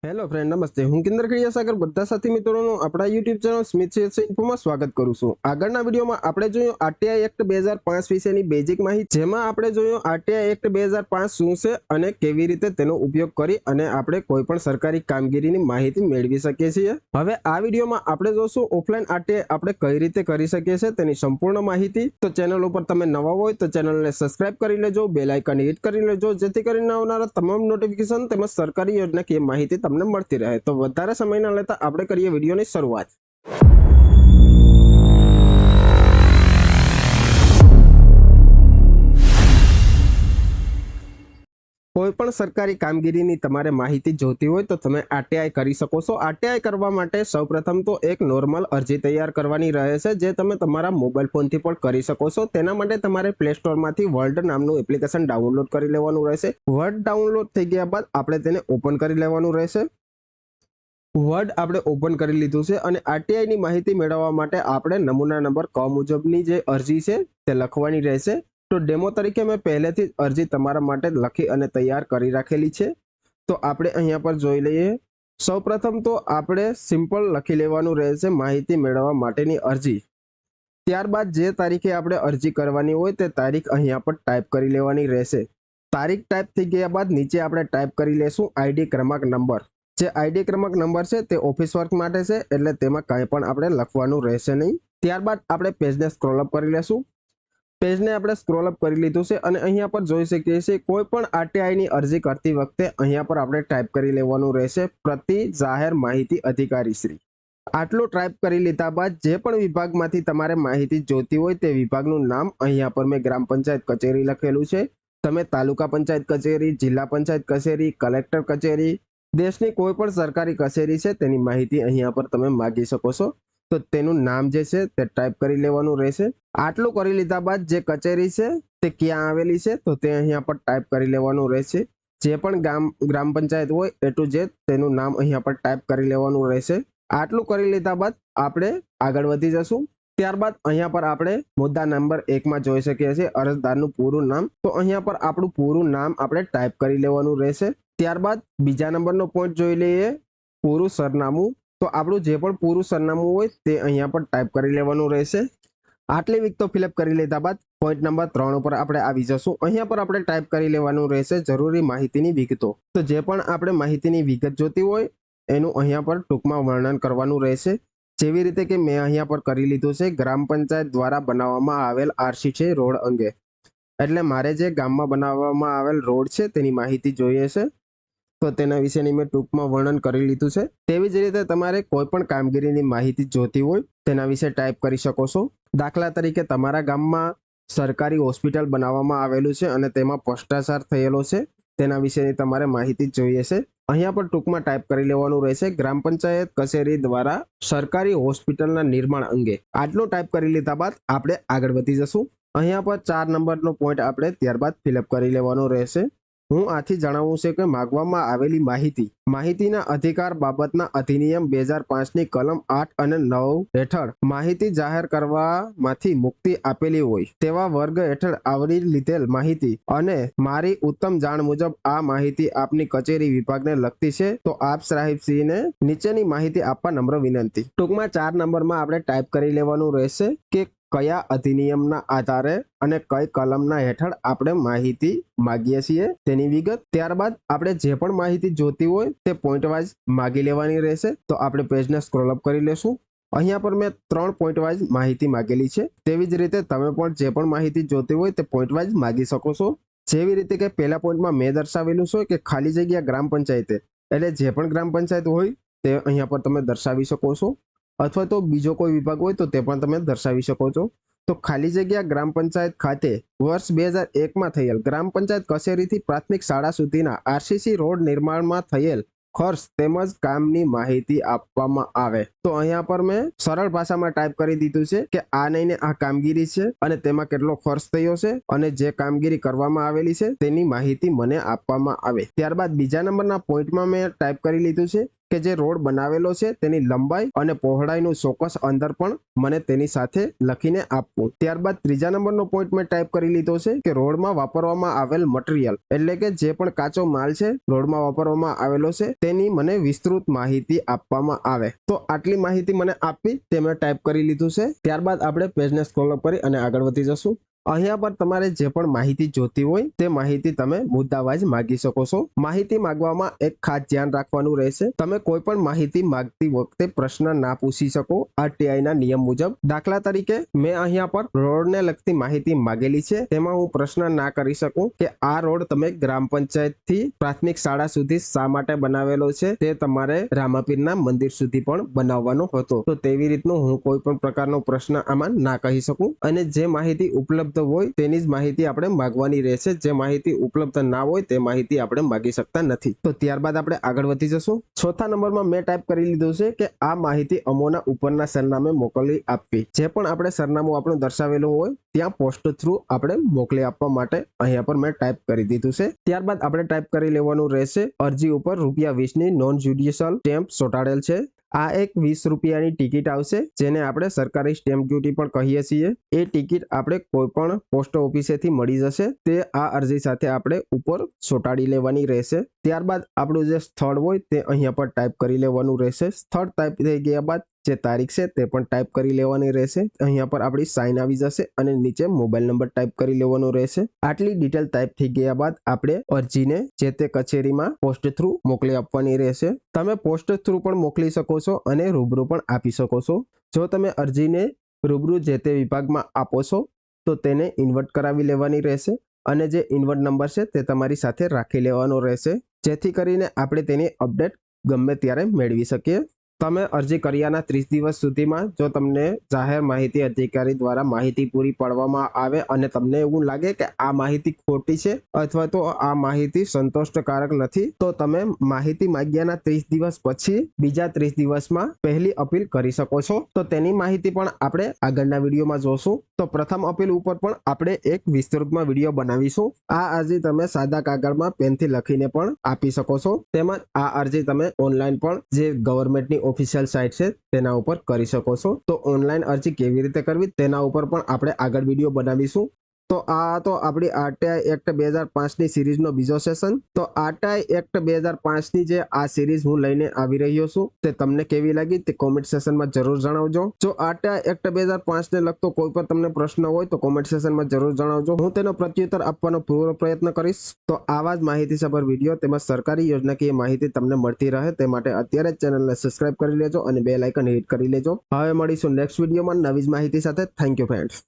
Hello friend, નમસ્તે. હું કિંદર સાગર બધા સાથી મિત્રોનું આપણા યુટ્યુબ ચેનલ સ્મિથ સીએસસી ઇન્ફોમાં સ્વાગત કરું છું. આગળના વિડીયોમાં આપણે જોયું આરટીઆઈ એક્ટ 2005 વિશેની બેઝિક માહિતી, જેમાં આપણે જોયું આરટીઆઈ એક્ટ 2005 શું છે અને કેવી રીતે તેનો ઉપયોગ કરી અને આપણે કોઈ પણ સરકારી કામગીરીની માહિતી મેળવી શકીએ છીએ. હવે આ વિડીયોમાં આપણે જોશું ઓફલાઈન આરટીઆઈ આપણે કઈ રીતે કરી શકીએ છીએ તેની સંપૂર્ણ માહિતી. તો ચેનલ ઉપર તમે નવા હોય તો ચેનલને સબસ્ક્રાઇબ કરી લેજો, બેલ આઇકન હિટ કરી લેજો, જેથી કરીને આવનારા તમામ નોટિફિકેશન તેમજ સરકારી યોજનાકીય માહિતી તમને મળતી રહે. તો વધારે સમય ન લેતા આપણે કરીએ વિડીયોની શરૂઆત. કોઈ પણ સરકારી કામગીરીની તમારે માહિતી જોતી હોય તો તમે આરટીઆઈ કરી શકો છો. આરટીઆઈ કરવા માટે સૌપ્રથમ તો એક નોર્મલ અરજી તૈયાર કરવાની રહે છે, જે તમે તમારા મોબાઈલ ફોનથી પણ કરી શકો છો. તેના માટે તમારે પ્લે સ્ટોરમાંથી વર્ડ નામનું એપ્લિકેશન ડાઉનલોડ કરી લેવાનું રહેશે. વર્ડ ડાઉનલોડ થઈ ગયા બાદ આપણે તેને ઓપન કરી લેવાનું રહેશે. વર્ડ આપણે ઓપન કરી લીધું છે અને આરટીઆઈ ની માહિતી મેળવવા માટે આપણે નમૂના નંબર ક મુજબની જે અરજી છે તે લખવાની રહેશે. તો ડેમો તરીકે મેં પહેલેથી અરજી તમારા માટે લખી અને તૈયાર કરી રાખેલી છે. તો આપણે અહીંયા પર જોઈ લઈએ. સૌપ્રથમ તો આપણે સિમ્પલ લખી લેવાનું રહેશે માહિતી મેળવવા માટેની અરજી. ત્યારબાદ જે તારીખે આપણે અરજી કરવાની હોય તે તારીખ અહીંયા પર ટાઈપ કરી લેવાની રહેશે. તારીખ ટાઈપ થઈ ગયા બાદ નીચે આપણે ટાઈપ કરી લેશું આઈડી ક્રમાંક નંબર. જે આઈડી ક્રમાંક નંબર છે તે ઓફિસ વર્ક માટે છે, એટલે તેમાં કાંઈ પણ આપણે લખવાનું રહેશે નહીં. ત્યારબાદ આપણે પેજને સ્ક્રોલ અપ કરી લેશું. પેજને આપણે સ્ક્રોલ અપ કરી લીધું છે અને અહીંયા પર જોઈ શકીએ છીએ કોઈ પણ આરટીઆઈ ની અરજી કરતી વખતે અહીંયા પર આપણે ટાઈપ કરી લેવાનું રહેશે પ્રતિ જાહેર માહિતી અધિકારી શ્રી. આટલું ટાઈપ કરી લીધા બાદ જે પણ વિભાગમાંથી તમારે માહિતી જોતી હોય તે વિભાગનું નામ અહીંયા પર મેં ગ્રામ પંચાયત કચેરી લખેલું છે. તમે તાલુકા પંચાયત કચેરી, જિલ્લા પંચાયત કચેરી, કલેક્ટર કચેરી, દેશની કોઈ પણ સરકારી કચેરી છે તેની માહિતી અહીંયા પર તમે માગી શકો છો. તો તેનું નામ જે છે તે ટાઈપ કરી લેવાનું રહેશે. આટલું કરી લીધા બાદ જે કચેરી છે તે ક્યાં આવેલી છે તો તે અહીંયા પર ટાઈપ કરી લેવાનું રહેશે. જે પણ ગ્રામ પંચાયત હોય એ ટુ ઝેડ તેનું નામ અહીંયા પર ટાઈપ કરી લેવાનું રહેશે. આટલું કરી લીધા બાદ આપણે આગળ વધી જશું. ત્યારબાદ અહીંયા પર આપણે મુદ્દા નંબર 1 માં જોઈ શકીએ છીએ અરજદારનું પૂરું નામ. તો અહીંયા પર આપણું પૂરું નામ આપણે ટાઈપ કરી લેવાનું રહેશે. ત્યારબાદ બીજા નંબરનો પોઈન્ટ જોઈ લઈએ, પૂરું સરનામું. તો આપણું જે પણ પૂરું સરનામું હોય તે અહીંયા પર ટાઈપ કરી લેવાનું રહેશે. આટલી વિગતો ફિલઅપ કરી લીધા બાદ પોઈન્ટ નંબર 3 ઉપર આપણે આવી જશું. અહીંયા પર આપણે ટાઈપ કરી લેવાનું રહેશે જરૂરી માહિતીની વિગતો. તો જે પણ આપણે માહિતીની વિગત જોતી હોય એનું અહીંયા પર ટૂંકમાં વર્ણન કરવાનું રહેશે. જેવી રીતે કે મેં અહીંયા પર કરી લીધું છે, ગ્રામ પંચાયત દ્વારા બનાવવામાં આવેલ આરસી છે રોડ અંગે. એટલે મારે જે ગામમાં બનાવવામાં આવેલ રોડ છે તેની માહિતી જોઈએ છે, તો તેના વિશેની મેં ટૂંકમાં વર્ણન કરી લીધું છે. તેવી જ રીતે તમારે કોઈ પણ કામગીરીની માહિતી જોતી હોય તેના વિશે ટાઈપ કરી શકો છો. દાખલા તરીકે તમારા ગામમાં સરકારી હોસ્પિટલ બનાવવામાં આવેલું છે અને તેમાં ભ્રષ્ટાચાર થયેલો છે, તેના વિશેની તમારે માહિતી જોઈએ છે. અહીંયા પર ટૂંકમાં ટાઈપ કરી લેવાનું રહેશે ગ્રામ પંચાયત કચેરી દ્વારા સરકારી હોસ્પિટલના નિર્માણ અંગે. આટલું ટાઈપ કરી લીધા બાદ આપણે આગળ વધી જશું. અહીંયા પર 4 નંબરનો પોઈન્ટ આપણે ત્યારબાદ ફિલઅપ કરી લેવાનો રહેશે. હું આથી જણાવું છે કે માગવામાં આવેલી માહિતીના અધિકાર બાબતના અધિનિયમ 2005ની કલમ 8 અને 9 હેઠળ માહિતી જાહેર કરવામાંથી મુક્તિ આપેલી હોય તેવા વર્ગ હેઠળ આવરી લીધેલ માહિતી અને મારી ઉત્તમ જાણ મુજબ આ માહિતી આપની કચેરી વિભાગને લગતી છે, તો આપ સાહેબશ્રીને નીચેની માહિતી આપવા નમ્ર વિનંતી. ટૂંકમાં 4 નંબરમાં આપણે ટાઈપ કરી લેવાનું રહેશે કે કયા અધિનિયમના આધારે અને કઈ કલમના હેઠળ આપણે માહિતી માગીએ છીએ તેની વિગત. ત્યારબાદ આપણે જે પણ માહિતી જોતી હોય તે પોઈન્ટ વાઇઝ માગી લેવાની રહેશે. તો આપણે પેજને સ્ક્રોલ અપ કરી લેશું. અહીંયા પર મેં 3 પોઈન્ટ વાઇઝ માહિતી માગેલી છે. તેવી જ રીતે તમે પણ જે પણ માહિતી જોતી હોય તે પોઈન્ટ વાઇઝ માગી શકો છો. જેવી રીતે કે પહેલા પોઈન્ટમાં મેં દર્શાવેલું છે કે ખાલી જગ્યા ગ્રામ પંચાયતે, એટલે જે પણ ગ્રામ પંચાયત હોય તે અહીંયા પર તમે દર્શાવી શકો છો, અથવા તો બીજો કોઈ વિભાગ હોય તો તે પણ તમે દર્શાવી શકો છો. તો ખાલી જગ્યા ગ્રામ પંચાયત ખાતે વર્ષ 2001માં થયેલ ગ્રામ પંચાયત કચેરીથી પ્રાથમિક શાળા સુધીના આરસીસી રોડ નિર્માણમાં થયેલ ખર્ચ તેમજ કામની માહિતી આપવામાં આવે. તો અહીંયા પર મેં સરળ ભાષામાં ટાઈપ કરી દીધું છે કે આ નહીં ને આ કામગીરી છે અને તેમાં કેટલો ખર્ચ થયો છે અને જે કામગીરી કરવામાં આવેલી છે તેની માહિતી મને આપવામાં આવે. ત્યારબાદ બીજા નંબરના પોઈન્ટમાં મેં ટાઈપ કરી લીધું છે કે જે રોડ બનાવેલો છે તેની લંબાઈ અને પહોળાઈનું ચોક્કસ અંતર પણ મને તેની સાથે લખીને આપવું. ત્યારબાદ ત્રીજા નંબરનો પોઈન્ટ મેં ટાઈપ કરી લીધો છે કે રોડમાં વાપરવામાં આવેલ મટીરિયલ એટલે કે જે પણ કાચો માલ છે રોડમાં વાપરવામાં આવેલો છે તેની મને વિસ્તૃત માહિતી આપવામાં આવે. તો આટલી માહિતી મને આપી તે મેં ટાઈપ કરી લીધું છે. ત્યારબાદ આપણે પેજને સ્ક્રોલ અપ કરી અને આગળ વધી જશું. અહીંયા પર તમારે જે પણ માહિતી જોતી હોય તે માહિતી તમે મુદ્દાવાઇઝ માગી શકો છો. માહિતી માંગવામાં એક ખાસ ધ્યાન રાખવાનું રહેશે. તમે કોઈ પણ માહિતી માંગતી વખતે પ્રશ્ન ના પૂછી શકો આરટીઆઈ ના નિયમ મુજબ. દાખલા તરીકે મેં અહીંયા પર રોડને લગતી માહિતી માંગેલી છે, તેમાં હું પ્રશ્ન ના કરી શકું કે આ રોડ તમે ગ્રામ પંચાયતથી પ્રાથમિક શાળા સુધી શા માટે બનાવેલો છે, તે તમારે રામાપીરના મંદિર સુધી પણ બનાવવાનો હતો. તો તેવી રીતનું હું કોઈ પણ પ્રકારનો પ્રશ્ન આમાં ના કહી શકું. અને જે માહિતી ઉપલબ્ધ હોય તેની જ માહિતી આપણે માંગવાની રહેશે. જે માહિતી ઉપલબ્ધ ના હોય તે માહિતી આપણે માંગી શકતા નથી. તો ત્યારબાદ આપણે આગળ વધી જશું. ચોથા નંબરમાં મેં ટાઈપ કરી લીધું છે કે આ માહિતી અમોના ઉપરના સરનામે મોકલી આપવી. જે પણ આપણે સરનામું આપણું દર્શાવેલું હોય ત્યાં પોસ્ટ થ્રુ આપણે મોકલી આપવા માટે અહીંયા પર મેં ટાઈપ કરી દીધું છે. ત્યારબાદ આપણે ટાઈપ કરી લેવાનું રહેશે અરજી ઉપર ₹20ની નોન જ્યુડિશિયલ સ્ટેમ્પ ચોંટાડેલ છે. આ એક ₹20ની ટિકિટ આવશે જેને આપણે સરકારી સ્ટેમ્પ ડ્યુટી પણ કહીએ છીએ. એ ટિકિટ આપણે કોઈ પણ પોસ્ટ ઓફિસેથી મળી જશે. તે આ અરજી સાથે આપણે ઉપર ચોંટાડી લેવાની રહેશે. ત્યારબાદ આપણું જે સ્થળ હોય તે અહીંયા પર ટાઈપ કરી લેવાનું રહેશે. સ્થળ ટાઈપ થઈ ગયા બાદ જે તારીખ છે તે પણ ટાઈપ કરી લેવાની રહેશે. અહીંયા પર આપણી સાઇન આવી જશે અને નીચે મોબાઈલ નંબર ટાઈપ કરી લેવાનો રહેશે. આટલી ડિટેલ ટાઈપ થઈ ગયા બાદ આપણે અરજીને જે તે કચેરીમાં પોસ્ટ થ્રુ મોકલી આપવાની રહેશે. તમે પોસ્ટ થ્રુ પણ મોકલી શકો છો અને રૂબરૂ પણ આપી શકો છો. જો તમે અરજીને રૂબરૂ જે તે વિભાગમાં આપો છો તો તેને ઇન્વર્ટ કરાવી લેવાની રહેશે અને જે ઇન્વર્ટ નંબર છે તે તમારી સાથે રાખી લેવાનો રહેશે, જેથી કરીને આપણે તેની અપડેટ ગમે ત્યારે મેળવી શકીએ. તમે અરજી કર્યાના 30 દિવસ સુધીમાં જો તમને જાહેર માહિતી અધિકારી દ્વારા માહિતી પૂરી પાડવામાં આવે અને તમને એવું લાગે કે આ માહિતી ખોટી છે અથવા તો આ માહિતી સંતોષકારક નથી, તો તમે માહિતી માંગ્યાના 30 દિવસ પછી બીજા 30 દિવસમાં પહેલી અપીલ કરી શકો છો. તો તેની માહિતી પણ આપણે આગળના વિડીયોમાં જોશું. તો પ્રથમ અપીલ ઉપર પણ આપણે એક વિસ્તૃતમાં વિડીયો બનાવીશું. આ અરજી તમે સાદા કાગળમાં પેનથી લખીને પણ આપી શકો છો. તેમજ આ અરજી તમે ઓનલાઈન પણ જે ગવર્મેન્ટની ઓફિશિયલ સાઇટ છે તેના ઉપર કરી શકો છો. તો ઓનલાઈન અરજી કેવી રીતે કરવી તેના ઉપર પણ આપણે આગળ વિડીયો બનાવીશું. તો આ તો આપણી આરટીઆઈ એક્ટ 2005ની સિરીઝનો બીજો સેશન. તો આરટીઆઈ એક્ટ 2005ની જે આ સિરીઝ હું લઈને આવી રહ્યો છું તે તમને કેવી લાગી તે કોમેન્ટ સેશનમાં જરૂર જણાવજો. જો આરટીઆઈ એક્ટ 2005ને લગતો કોઈ પણ તમને પ્રશ્ન હોય તો કોમેન્ટ સેશનમાં જરૂર જણાવજો. હું તેનો પ્રત્યુત્તર આપવાનો પૂરો પ્રયત્ન કરીશ. તો આવા જ માહિતીસભર વિડીયો તેમજ સરકારી યોજનાકીય માહિતી તમને મળતી રહે તે માટે અત્યારે જ ચેનલને સબસ્ક્રાઇબ કરી લેજો અને બેલ આઇકન હિટ કરી લેજો. હવે મળીશું નેક્સ્ટ વિડીયોમાં નવી જ માહિતી સાથે. Thank you friends.